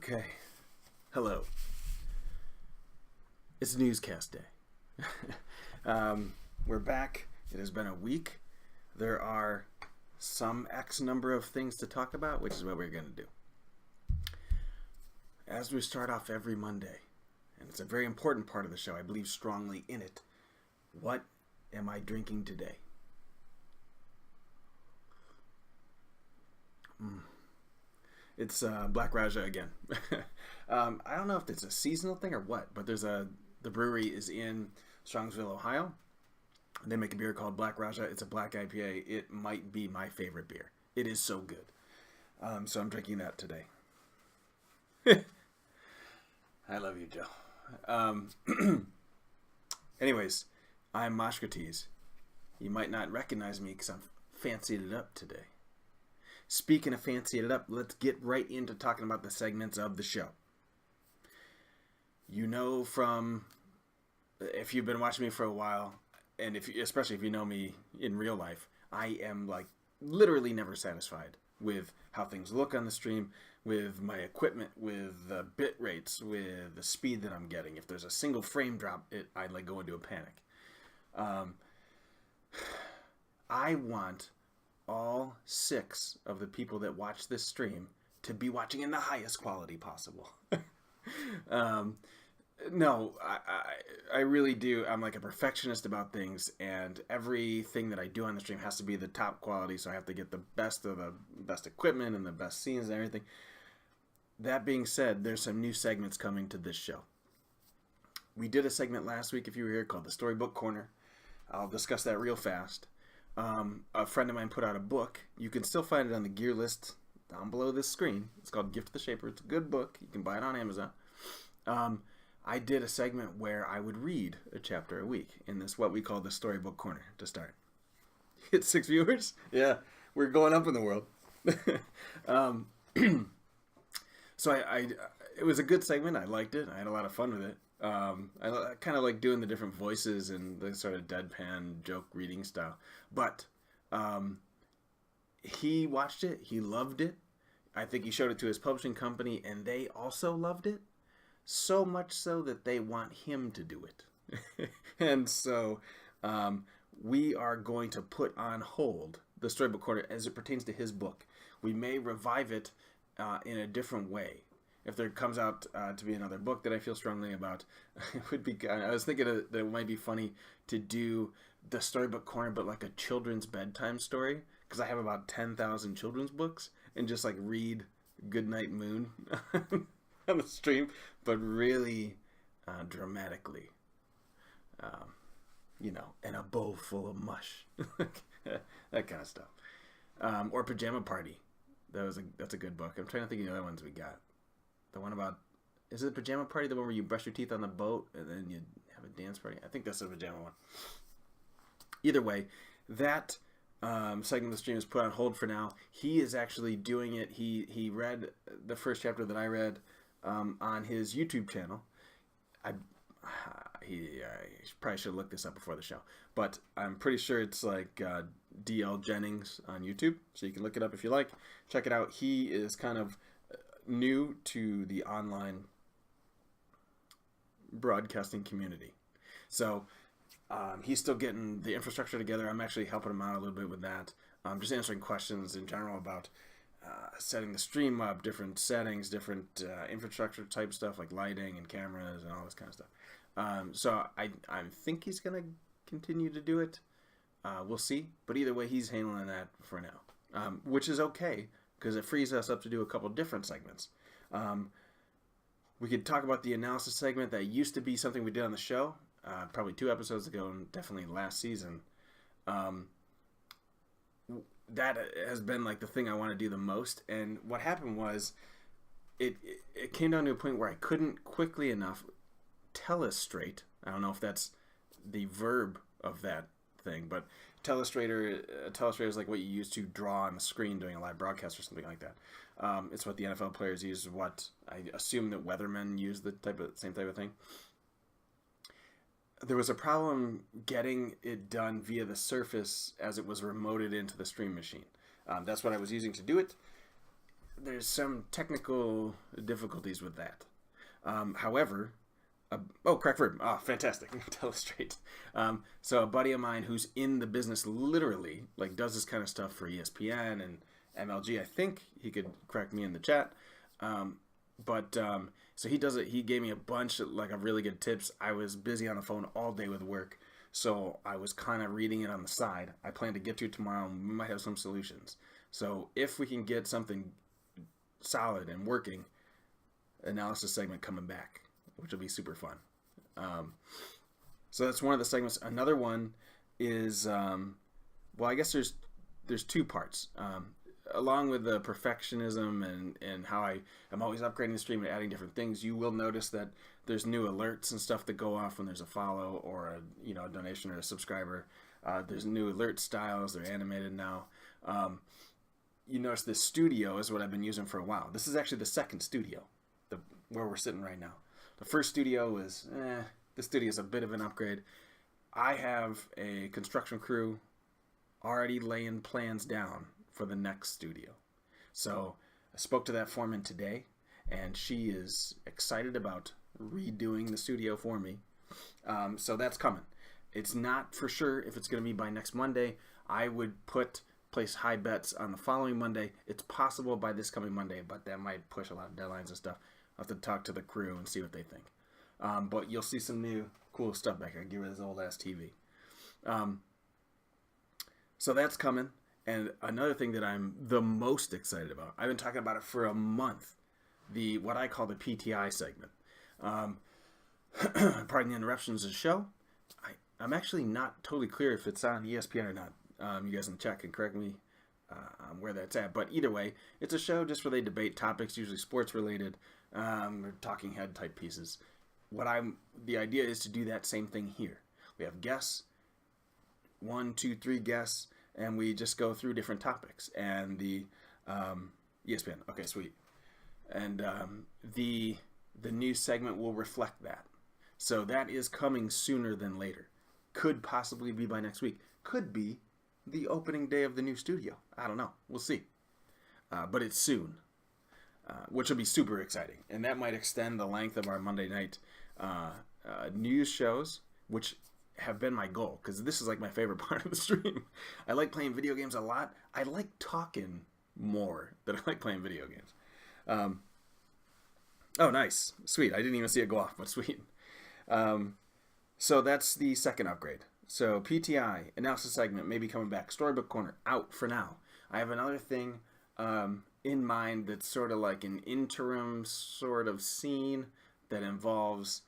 Okay. Hello. It's newscast day. We're back. It has been a week. There are some X number of things to talk about, which is what we're going to do. As we start off every Monday, and it's a very important part of the show, I believe strongly in it. What am I drinking today? It's Black Raja again. I don't know if it's a seasonal thing or what, but the brewery is in Strongsville, Ohio. They make a beer called Black Raja. It's a black IPA. It might be my favorite beer. It is so good. So I'm drinking that today. I love you, Joe. Anyways, I'm Mosh. You might not recognize me because I'm fancied it up today. Speaking of fancy it up, let's get right into talking about the segments of the show. You know if you've been watching me for a while, and especially if you know me in real life, I am literally never satisfied with how things look on the stream, with my equipment, with the bit rates, with the speed that I'm getting. If there's a single frame drop, I go into a panic. I want all 6 of the people that watch this stream to be watching in the highest quality possible. No, I really do. I'm like a perfectionist about things, and everything that I do on the stream has to be the top quality, so I have to get the best of the best equipment and the best scenes and everything. That being said, there's some new segments coming to this show. We did a segment last week, if you were here, called the Storybook Corner. I'll discuss that real fast. A friend of mine put out a book. You can still find it on the gear list down below this screen. It's called Gift of the Shaper. It's a good book. You can buy it on Amazon. I did a segment where I would read a chapter a week in this, what we call the Storybook Corner, to start. Hit 6 viewers? Yeah, we're going up in the world. So it was a good segment. I liked it. I had a lot of fun with it. I kind of like doing the different voices and the sort of deadpan joke reading style. But he watched it. He loved it. I think he showed it to his publishing company, and they also loved it. So much so that they want him to do it. And so we are going to put on hold the Storybook Corner as it pertains to his book. We may revive it in a different way. If there comes out to be another book that I feel strongly about, it would be. I was thinking that it might be funny to do the Storybook Corner, but like a children's bedtime story, because I have about 10,000 children's books, and just read Goodnight Moon on the stream, but really dramatically, and a bowl full of mush, that kind of stuff, or Pajama Party. That's a good book. I'm trying to think of the other ones we got. The one about, is it Pajama Party, the one where you brush your teeth on the boat and then you have a dance party? I think that's the pajama one. Either way, that segment of the stream is put on hold for now. He is actually doing it. He read the first chapter that I read on his YouTube channel. He probably should have looked this up before the show, but I'm pretty sure it's DL Jennings on YouTube, so you can look it up if you like. Check it out. He is kind of new to the online broadcasting community, so he's still getting the infrastructure together. I'm actually helping him out a little bit with that. Just answering questions in general about setting the stream up, different settings, different infrastructure type stuff like lighting and cameras and all this kind of stuff. So I think he's going to continue to do it. We'll see. But either way, he's handling that for now, which is okay because it frees us up to do a couple different segments. We could talk about the analysis segment that used to be something we did on the show, probably 2 episodes ago and definitely last season. That has been the thing I want to do the most. And what happened was it came down to a point where I couldn't quickly enough telestrate. I don't know if that's the verb of that thing, but telestrator is like what you use to draw on the screen during a live broadcast or something like that. It's what the NFL players use, what I assume that weathermen use, the same type of thing. There was a problem getting it done via the Surface as it was remoted into the stream machine. That's what I was using to do it. there's some technical difficulties with that. However, correct verb. Oh, fantastic. Tell us straight. So a buddy of mine who's in the business, literally, like does this kind of stuff for ESPN and MLG. I think he could correct me in the chat. So he does it. He gave me a bunch of really good tips. I was busy on the phone all day with work, so I was kind of reading it on the side. I plan to get to it tomorrow, and we might have some solutions. So if we can get something solid and working, analysis segment coming back, which will be super fun. So that's one of the segments. Another one is, I guess there's two parts. Along with the perfectionism and how I'm always upgrading the stream and adding different things, you will notice that there's new alerts and stuff that go off when there's a follow or a donation or a subscriber. There's new alert styles. They're animated now. You notice this studio is what I've been using for a while. This is actually the second studio, where we're sitting right now. The first studio is, the studio is a bit of an upgrade. I have a construction crew already laying plans down for the next studio. So I spoke to that foreman today, and she is excited about redoing the studio for me. So that's coming. It's not for sure if it's going to be by next Monday. I would place high bets on the following Monday. It's possible by this coming Monday, but that might push a lot of deadlines and stuff. I'll have to talk to the crew and see what they think. But you'll see some new cool stuff back here. Get rid of this old ass TV. So that's coming. And another thing that I'm the most excited about, I've been talking about it for a month, what I call the PTI segment. Pardon the interruptions of the show. I'm actually not totally clear if it's on ESPN or not. You guys in the chat can correct me on where that's at. But either way, it's a show just where they debate topics, usually sports related, or talking head type pieces. The idea is to do that same thing here. We have guests, 1, 2, 3 guests, and we just go through different topics. And the ESPN, okay, sweet. And the new segment will reflect that. So that is coming sooner than later. Could possibly be by next week. Could be the opening day of the new studio. I don't know. We'll see. But it's soon, which will be super exciting. And that might extend the length of our Monday night news shows, which have been my goal, because this is like my favorite part of the stream. I like playing video games a lot. I like talking more than I like playing video games. Oh, nice. Sweet. I didn't even see it go off, but sweet. So that's the second upgrade. So PTI, analysis segment, maybe coming back. Storybook Corner, out for now. I have another thing in mind that's sort of like an interim sort of scene that involves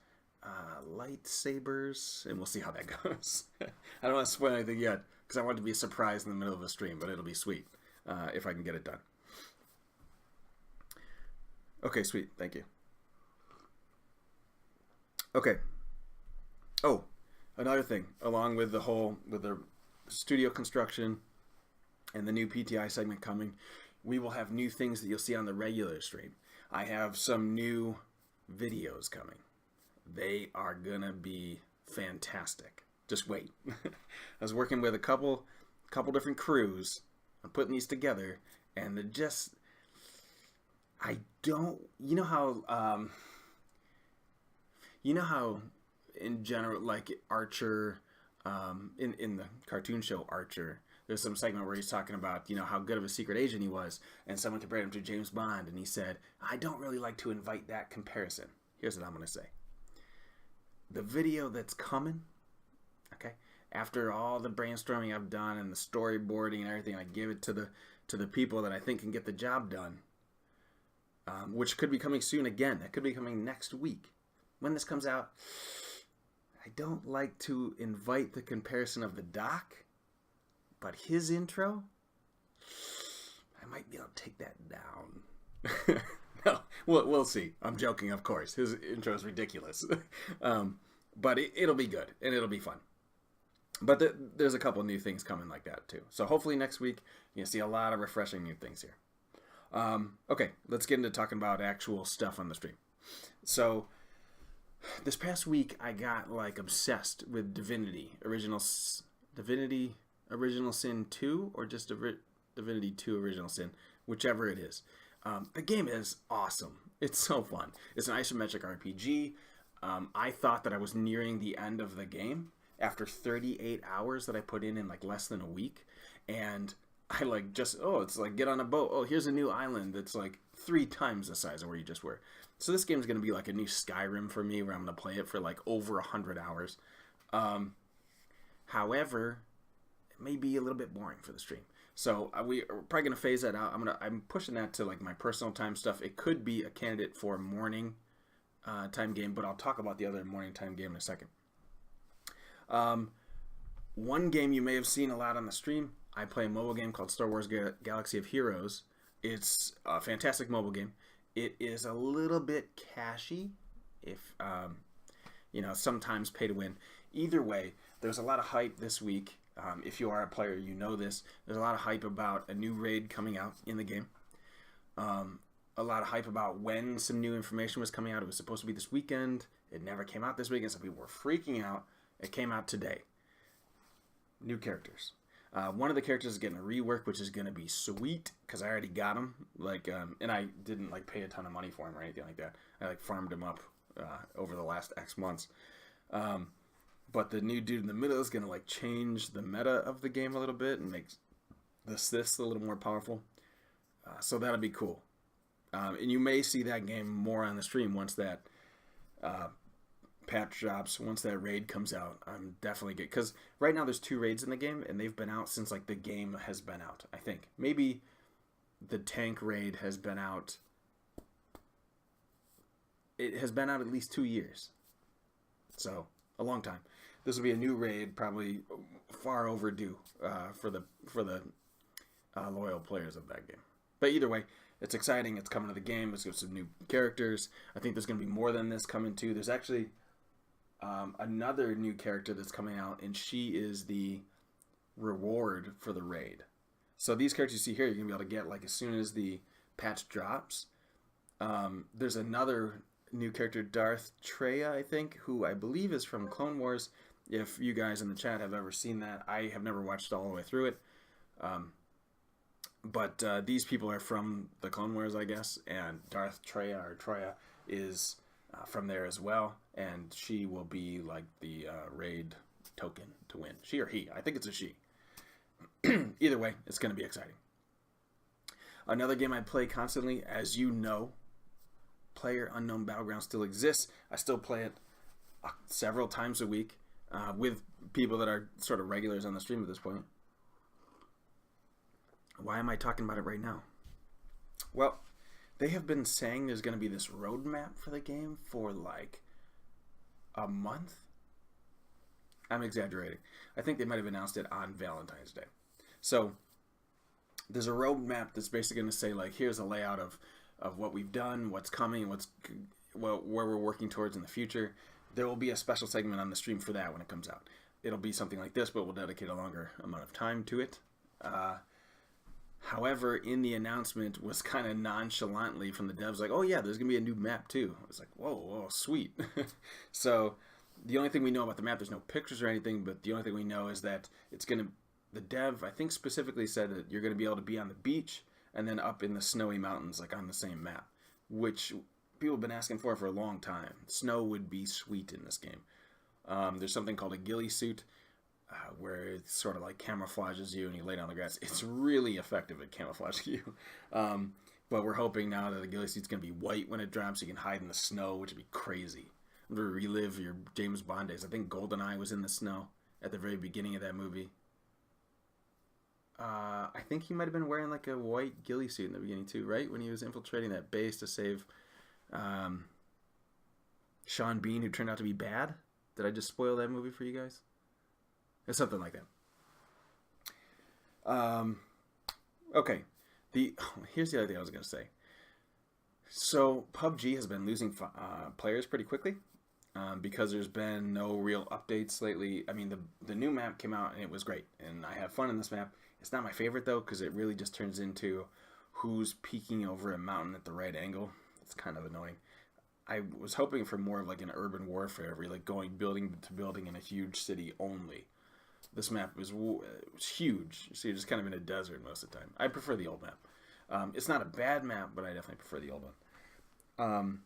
lightsabers, and we'll see how that goes. I don't want to spoil anything yet, because I want it to be a surprise in the middle of a stream, but it'll be sweet if I can get it done. Okay, sweet. Thank you. Okay. Oh, another thing, along with the studio construction and the new PTI segment coming, we will have new things that you'll see on the regular stream. I have some new videos coming. They are gonna be fantastic. Just wait. I was working with a couple different crews on putting these together, and they're just, you know how in general, like Archer, in the cartoon show Archer, there's some segment where he's talking about, how good of a secret agent he was, and someone compared him to James Bond, and he said, I don't really like to invite that comparison. Here's what I'm going to say. The video that's coming, okay, after all the brainstorming I've done and the storyboarding and everything, I give it to the people that I think can get the job done, which could be coming soon again. That could be coming next week. When this comes out, I don't like to invite the comparison of the doc, but his intro, I might be able to take that down. No, we'll see. I'm joking, of course. His intro is ridiculous. But it'll be good, and it'll be fun. But there's a couple new things coming like that, too. So hopefully next week, you'll see a lot of refreshing new things here. Okay, let's get into talking about actual stuff on the stream. So this past week, I got obsessed with Divinity Original Sin 2, or just Divinity 2 Original Sin, whichever it is. The game is awesome. It's so fun. It's an isometric RPG. I thought that I was nearing the end of the game after 38 hours that I put in like less than a week, and I like just it's like get on a boat. Oh, here's a new island that's like 3 times the size of where you just were. So this game's gonna be like a new Skyrim for me, where I'm gonna play it for like over 100 hours. However, it may be a little bit boring for the stream. So we are probably gonna phase that out. I'm pushing that to like my personal time stuff. It could be a candidate for a morning time game, but I'll talk about the other morning time game in a second. One game you may have seen a lot on the stream. I play a mobile game called Star Wars Galaxy of Heroes. It's a fantastic mobile game. It is a little bit cashy, if sometimes pay to win. Either way, there's a lot of hype this week. If you are a player, you know this. There's a lot of hype about a new raid coming out in the game. A lot of hype about when some new information was coming out. It was supposed to be this weekend. It never came out this weekend, so people were freaking out. It came out today. New characters. One of the characters is getting a rework, which is going to be sweet because I already got him. And I didn't pay a ton of money for him or anything like that. I farmed him up over the last X months. But the new dude in the middle is going to change the meta of the game a little bit and make this a little more powerful. So that'll be cool. And you may see that game more on the stream once that patch drops, once that raid comes out. I'm definitely good. Because right now there's 2 raids in the game, and they've been out since the game has been out, I think. Maybe the tank raid has been out. It has been out at least 2 years. So, a long time. This will be a new raid, probably far overdue for the loyal players of that game. But either way, it's exciting. It's coming to the game. Let's go some new characters. I think there's going to be more than this coming too. There's actually another new character that's coming out, and she is the reward for the raid. So these characters you see here, you're going to be able to get as soon as the patch drops. There's another new character, Darth Treya, I think, who I believe is from Clone Wars. If you guys in the chat have ever seen that, I have never watched all the way through it. But these people are from the Clone Wars, I guess, and Darth Treya is from there as well, and she will be the raid token to win. She or he. I think it's a she. Either way, it's going to be exciting. Another game I play constantly, as you know, PlayerUnknown Battlegrounds still exists. I still play it several times a week with people that are sort of regulars on the stream at this point. Why am I talking about it right now? Well, they have been saying there's going to be this roadmap for the game for a month. I'm exaggerating. I think they might have announced it on Valentine's Day. So there's a roadmap that's basically going to say here's a layout of what we've done, what's coming, where we're working towards in the future. There will be a special segment on the stream for that when it comes out. It'll be something like this, but we'll dedicate a longer amount of time to it. However, in the announcement was kind of nonchalantly from the devs oh yeah, there's going to be a new map too. I was whoa, sweet. So the only thing we know about the map, there's no pictures or anything, but the only thing we know is that the dev, I think specifically said that you're going to be able to be on the beach and then up in the snowy mountains on the same map, which people have been asking for a long time. Snow would be sweet in this game. There's something called a ghillie suit, where it sort of camouflages you and you lay down on the grass. It's really effective at camouflaging you. But we're hoping now that the ghillie suit's going to be white when it drops. You can hide in the snow, which would be crazy. I'm going to relive your James Bond days. I think GoldenEye was in the snow at the very beginning of that movie. I think he might have been wearing a white ghillie suit in the beginning too, right? When he was infiltrating that base to save Sean Bean, who turned out to be bad. Did I just spoil that movie for you guys? It's something like that. Okay. Here's the other thing I was going to say. So PUBG has been losing players pretty quickly because there's been no real updates lately. I mean, the new map came out and it was great, and I have fun in this map. It's not my favorite though because it really just turns into who's peeking over a mountain at the right angle. It's kind of annoying. I was hoping for more of an urban warfare, where you're going building to building in a huge city only. This map was huge, so you're just kind of in a desert most of the time. I prefer the old map. It's not a bad map, but I definitely prefer the old one.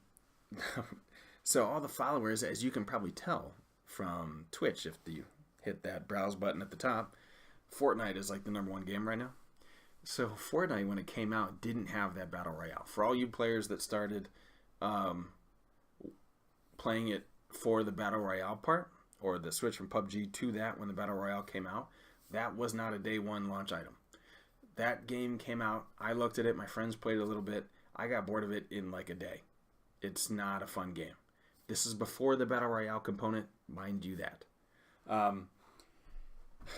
So all the followers, as you can probably tell from Twitch, if you hit that browse button at the top, Fortnite is like the #1 game right now. So Fortnite, when it came out, didn't have that battle royale. For all you players that started playing it for the battle royale part, or the switch from PUBG to that when the battle royale came out, that was not a day one launch item. That game came out. I looked at it. My friends played it a little bit. I got bored of it in like a day. It's not a fun game. This is before the battle royale component, mind you that.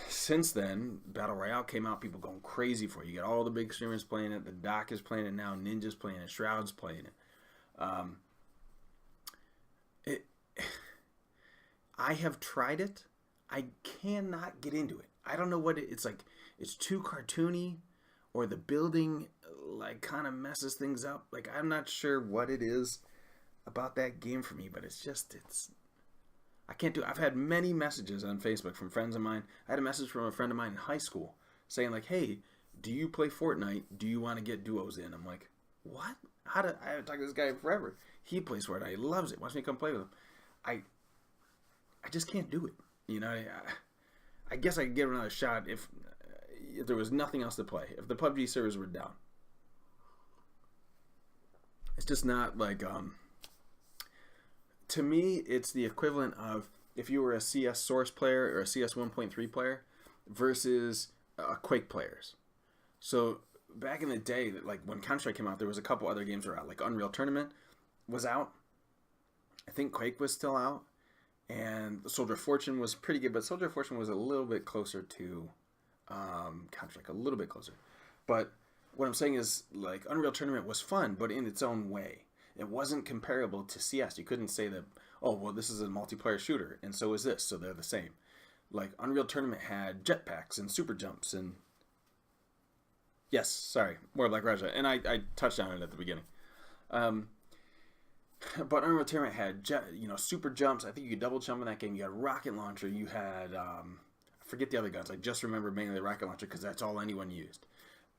Since then, battle royale came out. People going crazy for it. You got all the big streamers playing it. The Doc is playing it now. Ninja's playing it. Shroud's playing it. I have tried it. I cannot get into it. I don't know what it's like. It's too cartoony, or the building like kind of messes things up. Like, I'm not sure what it is about that game for me, but it's I can't do it. I've had many messages on Facebook from friends of mine. I had a message from a friend of mine in high school saying like, "Hey, do you play Fortnite? Do you want to get duos in?" I'm like, "What? I haven't talked to this guy forever. He plays Fortnite. He loves it. Wants me to come play with him." I just can't do it. You know, I guess I could give it another shot if there was nothing else to play. If the PUBG servers were down. It's just not like, to me, it's the equivalent of if you were a CS Source player or a CS 1.3 player versus Quake players. So back in the day, like when Counter-Strike came out, there was a couple other games that were out. Like Unreal Tournament was out. I think Quake was still out. And Soldier of Fortune was pretty good, but Soldier of Fortune was a little bit closer to Counter-Strike, a little bit closer. But what I'm saying is, like, Unreal Tournament was fun, but in its own way. It wasn't comparable to CS. You couldn't say that, oh, well, this is a multiplayer shooter, and so is this, so they're the same. Like, Unreal Tournament had jetpacks and super jumps and... Yes, sorry, more Black Raja. And I touched on it at the beginning. But Unreal Tournament had super jumps. I think you could double jump in that game. You had a rocket launcher. You had I forget the other guns. I just remember mainly the rocket launcher because that's all anyone used.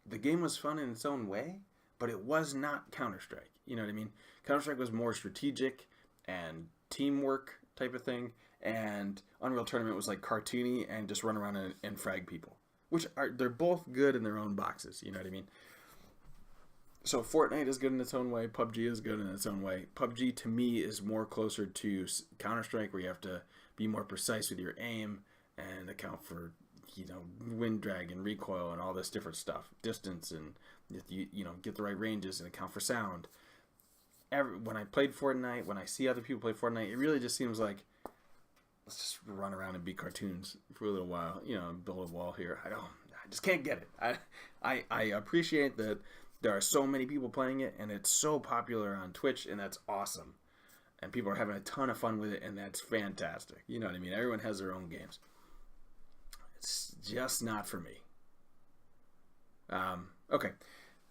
The game was fun in its own way, but it was not Counter-Strike. You know what I mean? Counter-Strike was more strategic and teamwork type of thing, and Unreal Tournament was like cartoony and just run around and frag people, which they're both good in their own boxes. You know what I mean? So Fortnite is good in its own way. PUBG is good in its own way. PUBG to me is more closer to Counter-Strike, where you have to be more precise with your aim and account for, wind drag and recoil and all this different stuff, distance, and get the right ranges and account for sound. When I played Fortnite, when I see other people play Fortnite, it really just seems like, let's just run around and be cartoons for a little while. Build a wall here. I just can't get it. I appreciate that. There are so many people playing it, and it's so popular on Twitch, and that's awesome. And people are having a ton of fun with it, and that's fantastic. You know what I mean? Everyone has their own games. It's just not for me. Okay.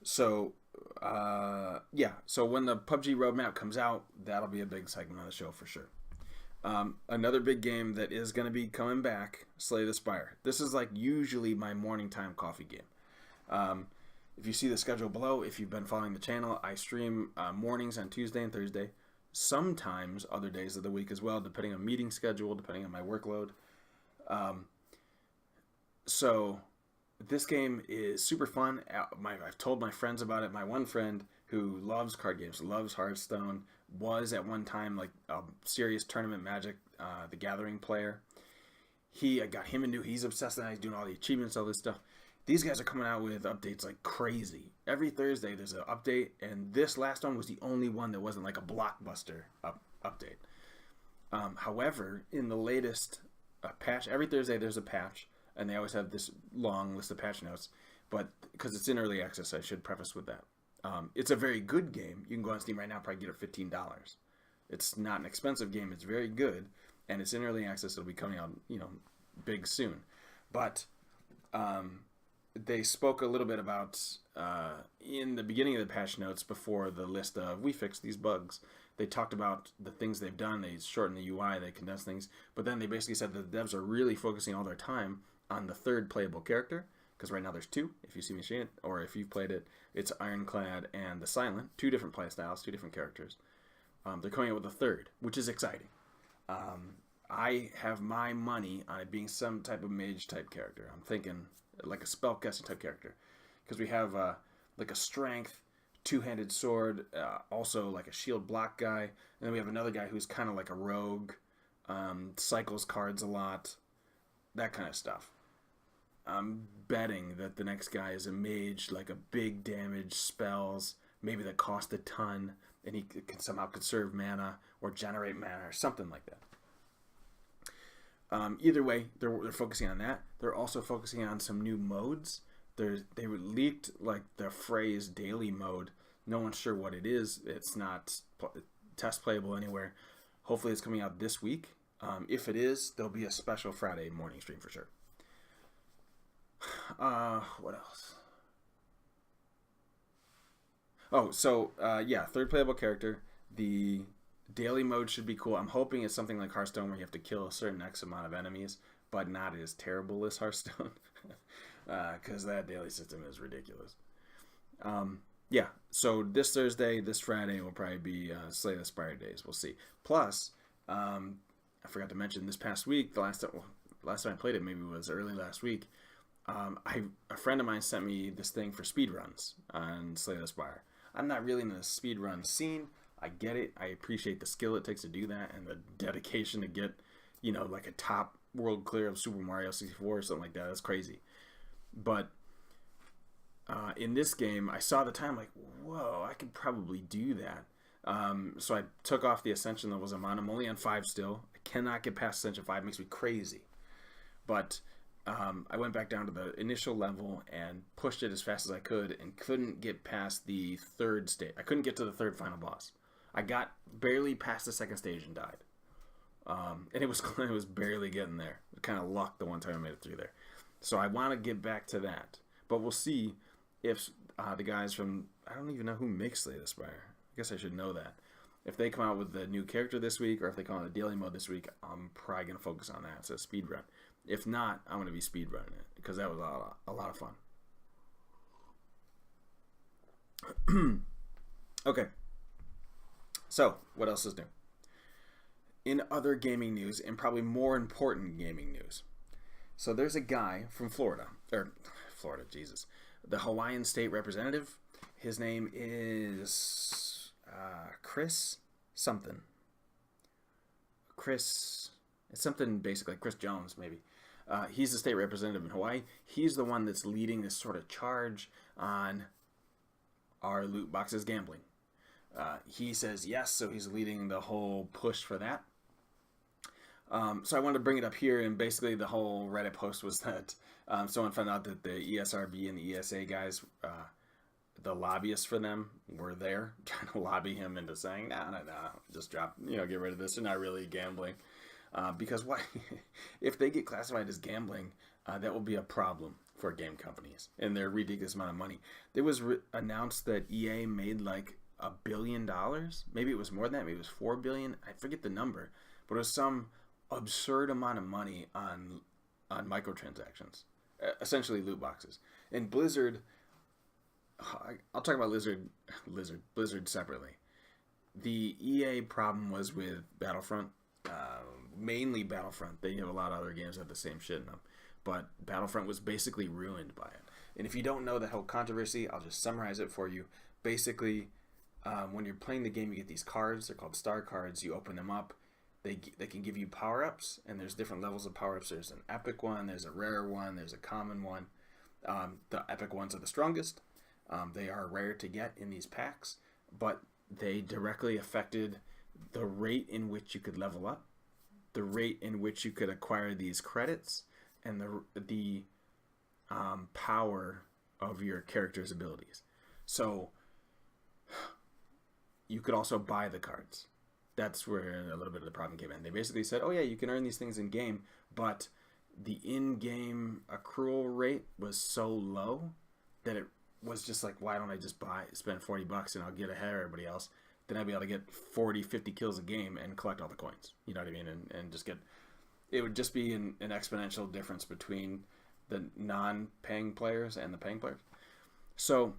So, So when the PUBG roadmap comes out, that'll be a big segment on the show for sure. Another big game that is going to be coming back, Slay the Spire. This is like usually my morning time coffee game. If you see the schedule below, if you've been following the channel, I stream mornings on Tuesday and Thursday, sometimes other days of the week as well, depending on meeting schedule, depending on my workload. So this game is super fun. I've told my friends about it. My one friend who loves card games, loves Hearthstone, was at one time like a serious tournament Magic, the Gathering player. I got him into, he's obsessed with that. He's doing all the achievements, all this stuff. These guys are coming out with updates like crazy. Every Thursday there's an update, and this last one was the only one that wasn't like a blockbuster update. However, in the latest patch, every Thursday there's a patch, and they always have this long list of patch notes, but because it's in early access, I should preface with that. It's a very good game. You can go on Steam right now, probably get it for $15. It's not an expensive game. It's very good, and it's in early access. It'll be coming out, big soon. But they spoke a little bit about, in the beginning of the patch notes before the list of, we fixed these bugs, they talked about the things they've done. They shortened the UI, they condensed things, but then they basically said that the devs are really focusing all their time on the third playable character, because right now there's two. If you see me saying it, or if you've played it, it's Ironclad and the Silent. Two different play styles, two different characters. They're coming out with a third, which is exciting. I have my money on it being some type of mage type character. I'm thinking like a spellcasting type character, because we have like a strength, two-handed sword, also like a shield block guy, and then we have another guy who's kind of like a rogue, cycles cards a lot, that kind of stuff. I'm betting that the next guy is a mage, like a big damage spells, maybe that cost a ton, and he can somehow conserve mana or generate mana or something like that. Either way, they're focusing on that. They're also focusing on some new modes. They leaked like the phrase daily mode. No one's sure what it is. It's not test playable anywhere. Hopefully it's coming out this week. If it is, there'll be a special Friday morning stream for sure. What else? Oh, so yeah, third playable character. The daily mode should be cool. I'm hoping it's something like Hearthstone where you have to kill a certain X amount of enemies, but not as terrible as Hearthstone, because that daily system is ridiculous. Yeah, so this Thursday, this Friday will probably be Slay the Spire days. We'll see. Plus, I forgot to mention this past week, the last time I played it, maybe it was early last week, a friend of mine sent me this thing for speedruns on Slay the Spire. I'm not really in the speedrun scene. I get it. I appreciate the skill it takes to do that and the dedication to get, like a top world clear of Super Mario 64 or something like that. That's crazy. But in this game, I saw the time like, whoa, I could probably do that. So I took off the Ascension levels I'm on. I'm only on 5 still. I cannot get past Ascension 5. It makes me crazy. But I went back down to the initial level and pushed it as fast as I could and couldn't get past the third stage. I couldn't get to the third final boss. I got barely past the second stage and died. And it was barely getting there. Kind of luck the one time I made it through there. So I want to get back to that. But we'll see if the guys from... I don't even know who makes Slay the Spire. I guess I should know that. If they come out with the new character this week, or if they come out with the daily mode this week, I'm probably going to focus on that. So speedrun. If not, I'm going to be speedrunning it, because that was a lot of fun. Okay. So, what else is new? In other gaming news, and probably more important gaming news. So there's a guy from Florida, Jesus. The Hawaiian state representative. His name is Chris something. It's something basically Chris Jones, maybe. He's the state representative in Hawaii. He's the one that's leading this sort of charge on our loot boxes gambling. He says yes, so he's leading the whole push for that. So I wanted to bring it up here, and basically the whole Reddit post was that someone found out that the ESRB and the ESA guys, the lobbyists for them, were there trying to lobby him into saying, no, just drop, get rid of this. They're not really gambling. Because why? If they get classified as gambling, that will be a problem for game companies and their ridiculous amount of money. It was announced that EA made like $1 billion. Maybe it was more than that. Maybe it was $4 billion. I forget the number, but it was some absurd amount of money on microtransactions, essentially loot boxes. And Blizzard, I'll talk about Blizzard separately. The EA problem was with Battlefront. Mainly Battlefront. They have a lot of other games that have the same shit in them. But Battlefront was basically ruined by it. And if you don't know the whole controversy, I'll just summarize it for you. Basically, when you're playing the game, you get these cards. They're called star cards. You open them up. They can give you power-ups, and there's different levels of power-ups. There's an epic one, there's a rare one, there's a common one. The epic ones are the strongest. They are rare to get in these packs, but they directly affected the rate in which you could level up, the rate in which you could acquire these credits, and the power of your character's abilities. So you could also buy the cards. That's where a little bit of the problem came in. They basically said, oh yeah, you can earn these things in game, but the in-game accrual rate was so low that it was just like, why don't I just spend $40 and I'll get ahead of everybody else? Then I'd be able to get 40, 50 kills a game and collect all the coins. You know what I mean? And just get, it would just be an exponential difference between the non-paying players and the paying players. So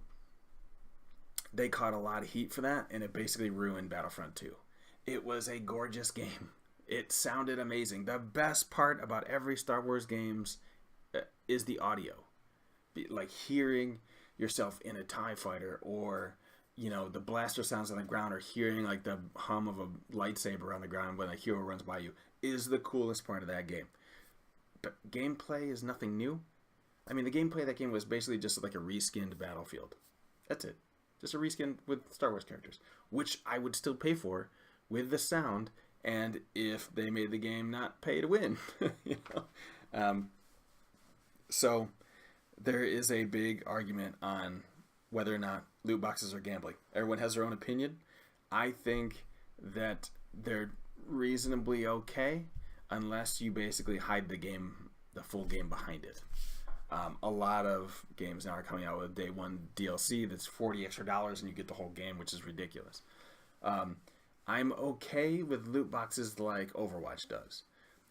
they caught a lot of heat for that, and it basically ruined Battlefront 2. It was a gorgeous game. It sounded amazing. The best part about every Star Wars games is the audio. Like hearing yourself in a TIE fighter, or the blaster sounds on the ground, or hearing like the hum of a lightsaber on the ground when a hero runs by you is the coolest part of that game. But gameplay is nothing new. I mean, the gameplay of that game was basically just like a reskinned Battlefield. That's it. Just a reskin with Star Wars characters, which I would still pay for with the sound, and if they made the game not pay to win. So there is a big argument on whether or not loot boxes are gambling. Everyone has their own opinion. I think that they're reasonably okay unless you basically hide the full game behind it. A lot of games now are coming out with day one DLC that's $40 extra and you get the whole game, which is ridiculous. I'm okay with loot boxes like Overwatch does.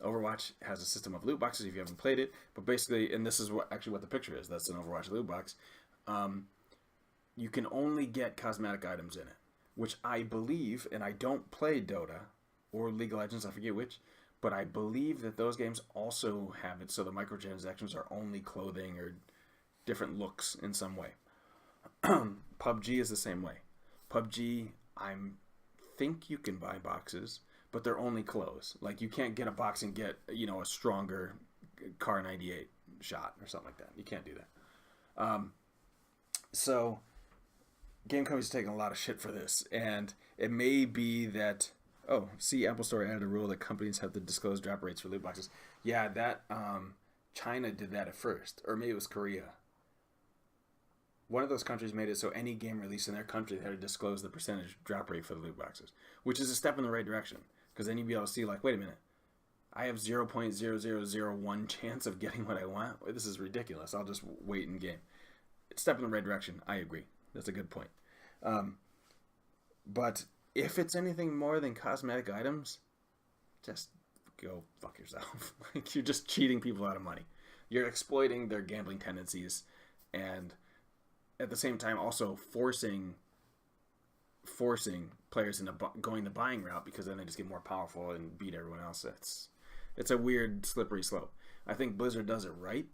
Overwatch has a system of loot boxes if you haven't played it, but basically, and this is what the picture is, that's an Overwatch loot box, you can only get cosmetic items in it, which I believe, and I don't play Dota or League of Legends, I forget which, but I believe that those games also have it so the microtransactions are only clothing or different looks in some way. PUBG is the same way. PUBG, I think you can buy boxes, but they're only clothes. Like, you can't get a box and get, a stronger Car 98 shot or something like that. You can't do that. So, game companies are taking a lot of shit for this, and it may be that... Oh, see, Apple Store added a rule that companies have to disclose drop rates for loot boxes. Yeah, that China did that at first, or maybe it was Korea. One of those countries made it so any game released in their country had to disclose the percentage drop rate for the loot boxes, which is a step in the right direction, because then you'd be able to see, like, wait a minute, I have 0.0001 chance of getting what I want. This is ridiculous. I'll just wait in game. It's a step in the right direction. I agree. That's a good point. But if it's anything more than cosmetic items, just go fuck yourself. Like, you're just cheating people out of money. You're exploiting their gambling tendencies, and at the same time also forcing players into going the buying route, because then they just get more powerful and beat everyone else. It's a weird slippery slope. I think Blizzard does it right.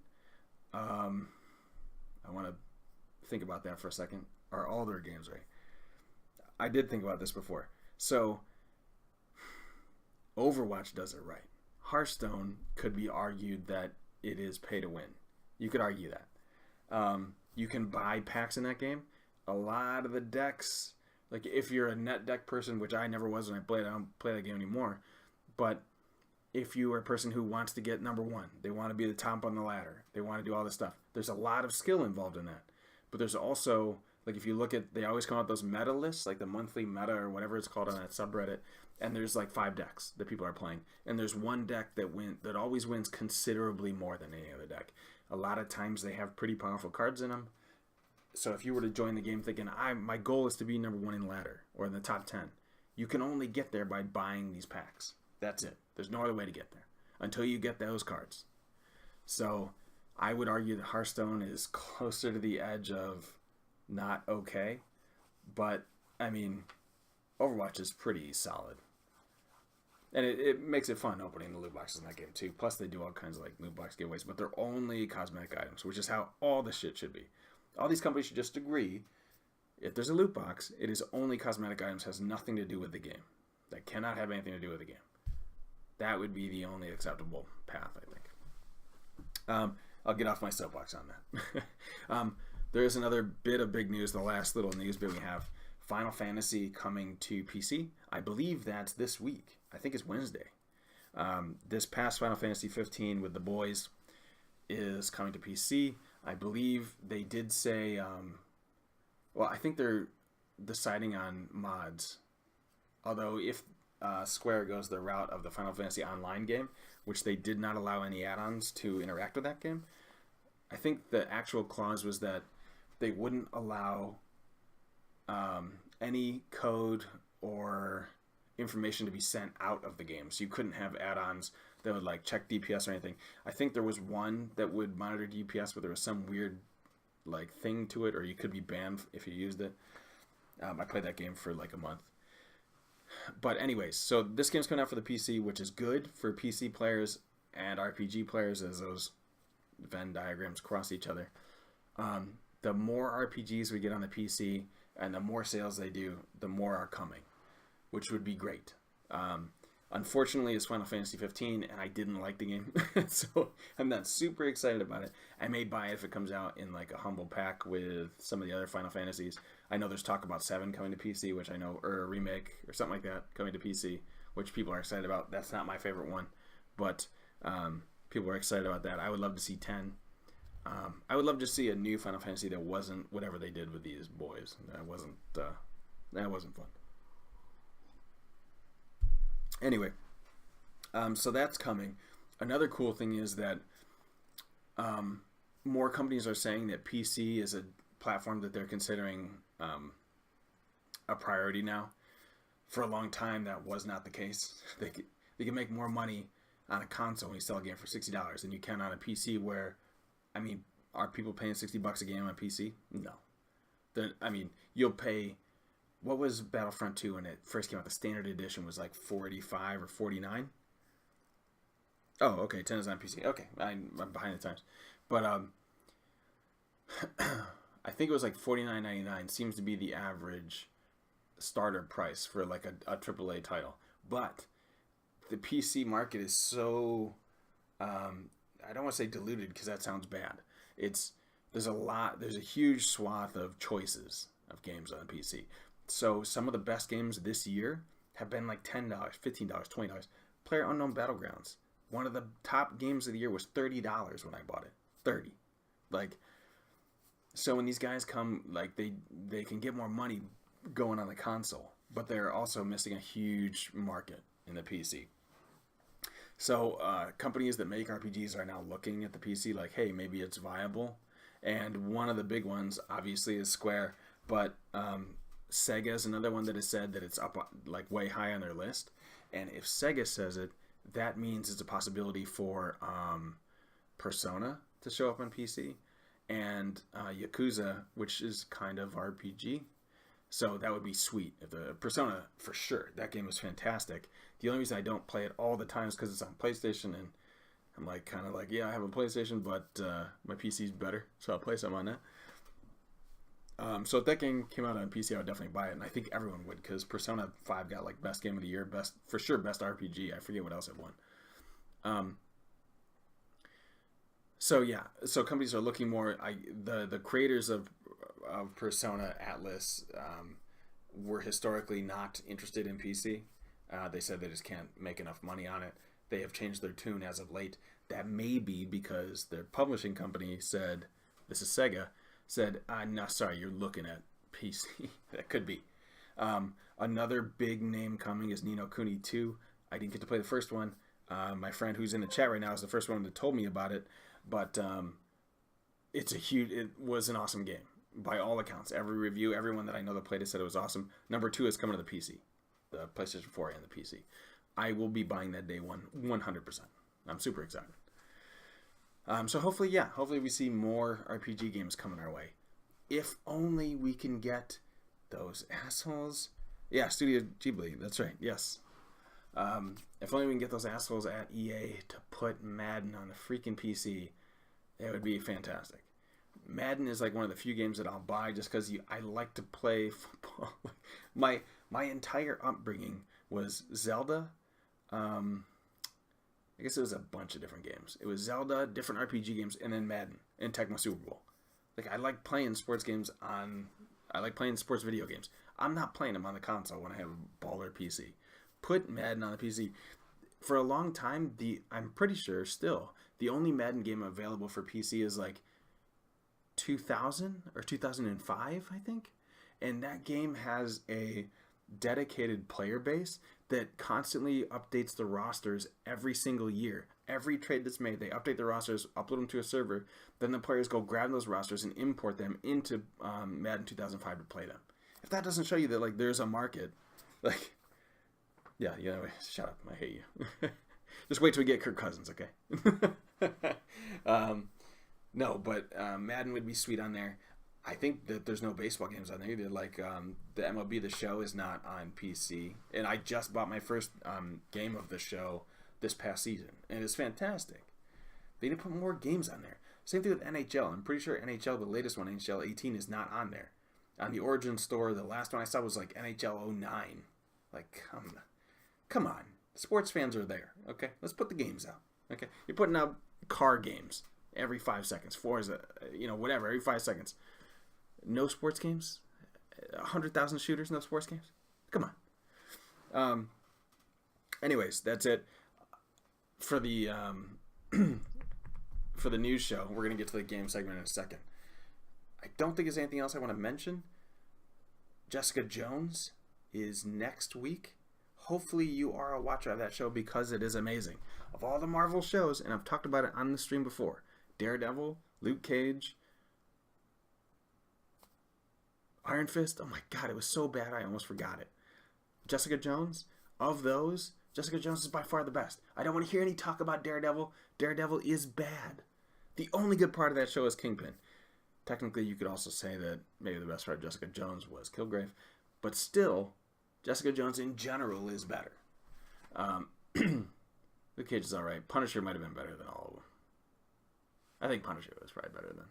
I want to think about that for a second. Are all their games right? I did think about this before. So, Overwatch does it right. Hearthstone could be argued that it is pay to win. You could argue that. You can buy packs in that game. A lot of the decks, like if you're a net deck person, which I never was when I played, I don't play that game anymore. But if you are a person who wants to get number one, they want to be the top on the ladder, they want to do all this stuff, there's a lot of skill involved in that. But there's also... Like, if you look at, they always come out those meta lists, like the monthly meta or whatever it's called on that subreddit, and there's like 5 decks that people are playing. And there's one deck that always wins considerably more than any other deck. A lot of times they have pretty powerful cards in them. So if you were to join the game thinking, my goal is to be number 1 in ladder or in the top 10, you can only get there by buying these packs. That's it. There's no other way to get there until you get those cards. So I would argue that Hearthstone is closer to the edge of not okay, but I mean, Overwatch is pretty solid, and it makes it fun opening the loot boxes in that game too. Plus, they do all kinds of like loot box giveaways, but they're only cosmetic items, which is how all this shit should be. All these companies should just agree: if there's a loot box, it is only cosmetic items, has nothing to do with the game. That cannot have anything to do with the game. That would be the only acceptable path, I think. I'll get off my soapbox on that. There is another bit of big news, the last little news bit we have. Final Fantasy coming to PC. I believe that's this week. I think it's Wednesday. This past Final Fantasy 15 with the boys is coming to PC. I believe they did say, I think they're deciding on mods. Although if Square goes the route of the Final Fantasy Online game, which they did not allow any add-ons to interact with that game, I think the actual clause was that they wouldn't allow any code or information to be sent out of the game. So you couldn't have add-ons that would like check DPS or anything. I think there was one that would monitor DPS, but there was some weird like thing to it, or you could be banned if you used it. I played that game for like a month. But anyways, so this game's coming out for the PC, which is good for PC players and RPG players as those Venn diagrams cross each other. The more RPGs we get on the PC and the more sales they do, the more are coming, which would be great. Unfortunately, it's Final Fantasy 15, and I didn't like the game, so I'm not super excited about it. I may buy it if it comes out in like a humble pack with some of the other Final Fantasies. I know there's talk about 7 coming to PC, which I know, or a remake or something like that coming to PC, which people are excited about. That's not my favorite one, but people are excited about that. I would love to see 10. I would love to see a new Final Fantasy that wasn't whatever they did with these boys. That wasn't fun. Anyway, so that's coming. Another cool thing is that more companies are saying that PC is a platform that they're considering a priority now. For a long time, that was not the case. They can make more money on a console when you sell a game for $60 than you can on a PC where, I mean, are people paying $60 a game on PC? No. You'll pay... What was Battlefront 2 when it first came out? The standard edition was like $45 or $49. Oh, okay. 10 is on PC. Okay, I'm behind the times. But I think it was like $49.99 seems to be the average starter price for like a AAA title. But the PC market is so I don't want to say diluted because that sounds bad. There's a huge swath of choices of games on PC. So some of the best games this year have been like $10, $15, $20. PlayerUnknown Battlegrounds, one of the top games of the year, was $30 when I bought it. $30. Like, so when these guys come, like they can get more money going on the console, but they're also missing a huge market in the PC. So companies that make RPGs are now looking at the PC like, hey, maybe it's viable. And one of the big ones, obviously, is Square, but Sega is another one that has said that it's up like way high on their list. And if Sega says it, that means it's a possibility for Persona to show up on PC and Yakuza, which is kind of RPG. So that would be sweet. If the Persona, for sure, that game was fantastic. The only reason I don't play it all the time is because it's on PlayStation, and I'm like kind of like, yeah, I have a PlayStation, but my PC's better, so I'll play some on that. So if that game came out on PC, I would definitely buy it, and I think everyone would, because Persona 5 got like best game of the year, best RPG. I forget what else it won. So yeah, so companies are looking more. The creators of Persona Atlas were historically not interested in PC. They said they just can't make enough money on it. They have changed their tune as of late. That may be because their publishing company said, this is Sega, said, no, sorry, you're looking at PC. That could be. Another big name coming is Ni no Kuni 2. I didn't get to play the first one. My friend who's in the chat right now is the first one that told me about it. But it was an awesome game. By all accounts, every review, everyone that I know that played it said it was awesome. Number 2 is coming to the PC. The PlayStation 4 and the PC. I will be buying that day one, 100%. I'm super excited. So hopefully we see more RPG games coming our way. If only we can get those assholes. Yeah, Studio Ghibli, that's right, yes. If only we can get those assholes at EA to put Madden on the freaking PC, it would be fantastic. Madden is like one of the few games that I'll buy just because I like to play football. My entire upbringing was Zelda. I guess it was a bunch of different games. It was Zelda, different RPG games, and then Madden and Tecmo Super Bowl. Like, I like playing sports games I like playing sports video games. I'm not playing them on the console when I have a baller PC. Put Madden on the PC. For a long time, I'm pretty sure still, the only Madden game available for PC is like 2000 or 2005, I think. And that game has a dedicated player base that constantly updates the rosters every single year. Every trade that's made, they update the rosters, upload them to a server, then the players go grab those rosters and import them into Madden 2005 to play them. If that doesn't show you that like there's a market, like Yeah, shut up. I hate you. Just wait till we get Kirk Cousins, okay? No, but Madden would be sweet on there. I think that there's no baseball games on there either. Like the MLB The Show is not on PC, and I just bought my first game of the show this past season, and it's fantastic. They need to put more games on there. Same thing with NHL. I'm pretty sure NHL, the latest one, NHL 18, is not on there. On the Origin store, the last one I saw was like NHL 09. Like, come on. Sports fans are there, okay? Let's put the games out, okay? You're putting out car games every 5 seconds. Forza, whatever, every 5 seconds. No sports games? 100,000 shooters, no sports games? Come on. Anyways, that's it for the for the news show. We're going to get to the game segment in a second. I don't think there's anything else I want to mention. Jessica Jones is next week. Hopefully you are a watcher of that show because it is amazing. Of all the Marvel shows, and I've talked about it on the stream before, Daredevil, Luke Cage, Iron Fist, oh my god, it was so bad I almost forgot it. Jessica Jones, of those, Jessica Jones is by far the best. I don't want to hear any talk about Daredevil. Daredevil is bad. The only good part of that show is Kingpin. Technically, you could also say that maybe the best part of Jessica Jones was Kilgrave. But still, Jessica Jones in general is better. Luke Cage is alright. Punisher might have been better than all of them. I think Punisher was probably better than...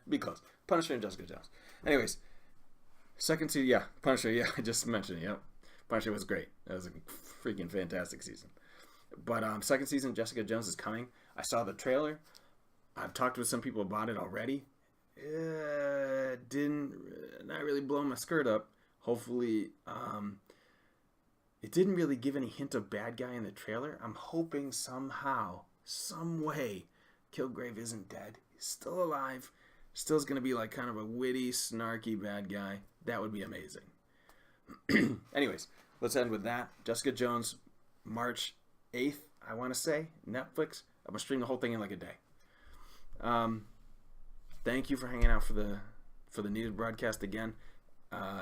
be close. Punisher and Jessica Jones. Anyways, second season, yeah. Punisher, yeah, I just mentioned it, yep. Punisher was great. That was a freaking fantastic season. But second season, Jessica Jones is coming. I saw the trailer. I've talked with some people about it already. Not really blow my skirt up. Hopefully, it didn't really give any hint of bad guy in the trailer. I'm hoping somehow, some way, Kilgrave isn't dead. He's still alive. Still is going to be like kind of a witty, snarky bad guy. That would be amazing. Anyways, let's end with that. Jessica Jones, March 8th, I want to say, Netflix. I'm going to stream the whole thing in like a day. Thank you for hanging out for the news broadcast again.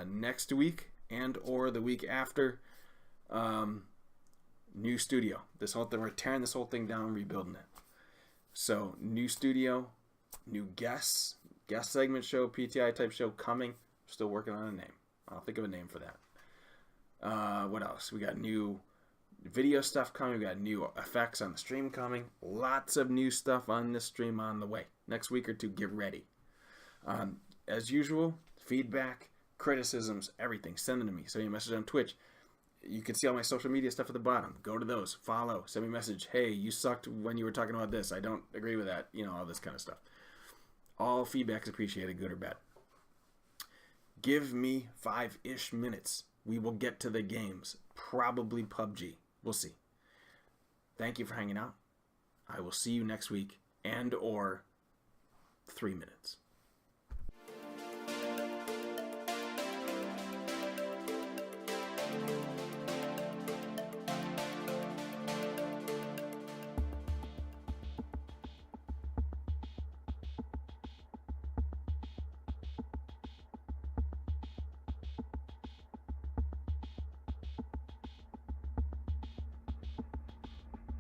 Next week and or the week after, new studio. This whole thing, we're tearing this whole thing down, rebuilding it. So new studio, new guest segment show, PTI type show coming. Still working on a name. I'll think of a name for that. What else? We got new video stuff coming. We got new effects on the stream coming. Lots of new stuff on this stream on the way. Next week or two, get ready. As usual, feedback, criticisms, everything. Send them to me. Send me a message on Twitch. You can see all my social media stuff at the bottom. Go to those. Follow. Send me a message. Hey, you sucked when you were talking about this. I don't agree with that. All this kind of stuff. All feedback is appreciated, good or bad. Give me 5-ish minutes. We will get to the games. Probably PUBG. We'll see. Thank you for hanging out. I will see you next week and or 3 minutes.